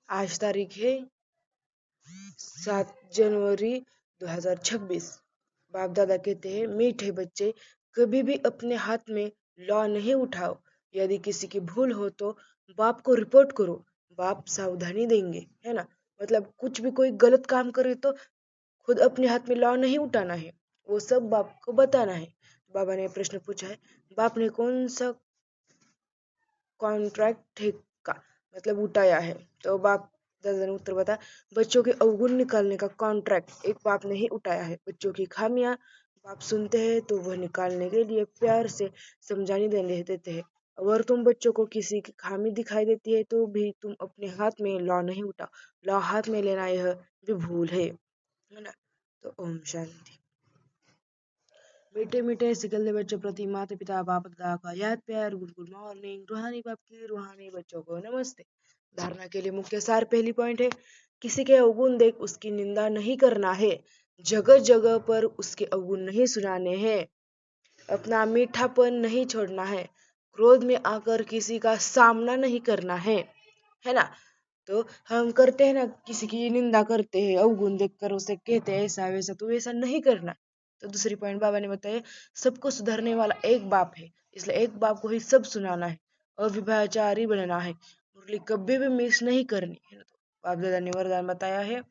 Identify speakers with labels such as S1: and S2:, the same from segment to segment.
S1: आज तारीख है 7 जनवरी 2026। बाप दादा कहते हैं, मीठे बच्चे कभी भी अपने हाथ में लॉ नहीं उठाओ। यदि किसी की भूल हो तो बाप को रिपोर्ट करो, बाप सावधानी देंगे, है ना। मतलब कुछ भी कोई गलत काम करे तो खुद अपने हाथ में लॉ नहीं उठाना है, वो सब बाप को बताना है। बाबा ने प्रश्न पूछा है, बाप ने कौन सा कॉन्ट्रैक्ट ठेका मतलब उठाया है? तो बाप दादा ने उत्तर बताया, बच्चों के अवगुण निकालने का कॉन्ट्रैक्ट एक बाप ने ही उठाया है। बच्चों की खामियां बाप सुनते हैं तो वह निकालने के लिए प्यार से समझाने देते हैं। अगर तुम बच्चों को किसी की खामी दिखाई देती है तो भी तुम अपने हाथ में लॉ नहीं उठाओ। लॉ हाथ में लेना यह भी भूल है ना। तो ओम शांति। मीठे मीठे सिकलते बच्चों प्रति माता पिता बाप दादा का याद प्यार, गुड मॉर्निंग। रूहानी बाप की रूहानी बच्चों को नमस्ते। धारणा के लिए मुख्य सार, पहली पॉइंट है, किसी के अवगुण देख उसकी निंदा नहीं करना है, जगह जगह पर उसके अवगुण नहीं सुनाने हैं, अपना मीठापन नहीं छोड़ना है, क्रोध में आकर किसी का सामना नहीं करना है ना। तो हम करते हैं ना, किसी की निंदा करते हैं, अवगुण देखकर उसे कहते हैं ऐसा वैसा, तो वैसा नहीं करना। तो दूसरी पॉइंट बाबा ने बताया, सबको सुधारने वाला एक बाप है, इसलिए एक बाप को ही सब सुनाना है, अविभाचारी बनना है, मुरली कभी भी मिस नहीं करनी है। तो बाप दादा ने वरदान बताया है,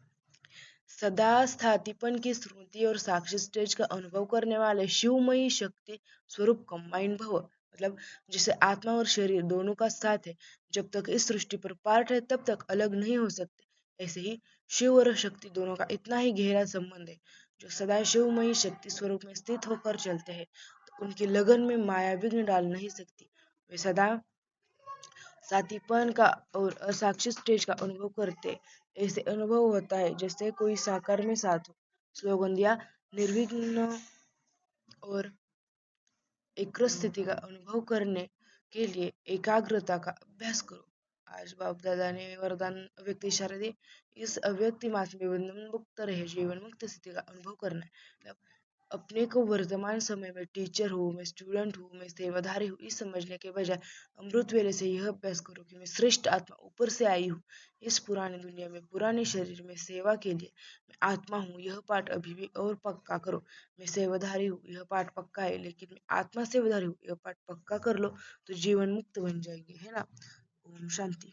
S1: सदा स्थातीपन की स्मृति और साक्षी स्टेज का अनुभव करने वाले शिवमयी शक्ति स्वरूप कंबाइंड भव। मतलब जिसे आत्मा और शरीर दोनों का साथ है, जब तक इस सृष्टि पर पार्ट है तब तक अलग नहीं हो सकते। ऐसे ही शिव और शक्ति दोनों का इतना ही गहरा संबंध है। जो सदा शिवमयी शक्ति स्वरूप में स्थित होकर चलते हैं तो उनकी लगन में माया विघ्न डाल नहीं सकती। वे सदा साथीपन का और असाक्षी स्टेज का अनुभव करते, ऐसे अनुभव होता है जैसे कोई साकार में साथ हो। स्लोगन दिया, निर्विघ्न और एक स्थिति का अनुभव करने के लिए एकाग्रता का अभ्यास करो। आज बाप दादा ने वरदान अव्यक्त इशारा दी, इस अव्यक्ति मास में बंधन मुक्त रहे, जीवन मुक्त स्थिति का अनुभव करना है। मतलब अपने को वर्तमान समय में टीचर हूँ, मैं स्टूडेंट हूँ, मैं सेवाधारी हूँ, इस समझने के बजाय अमृत वेले से यह अभ्यास करो कि मैं श्रेष्ठ आत्मा ऊपर से आई हूँ, इस पुरानी दुनिया में पुराने शरीर में सेवा के लिए मैं आत्मा हूँ, यह पाठ अभी भी और पक्का करो। मैं सेवाधारी हूँ, यह पाठ पक्का है, लेकिन मैं आत्मा सेवाधारी हूँ, यह पाठ पक्का कर लो तो जीवन मुक्त बन जाएंगे, है ना। ओम शांति।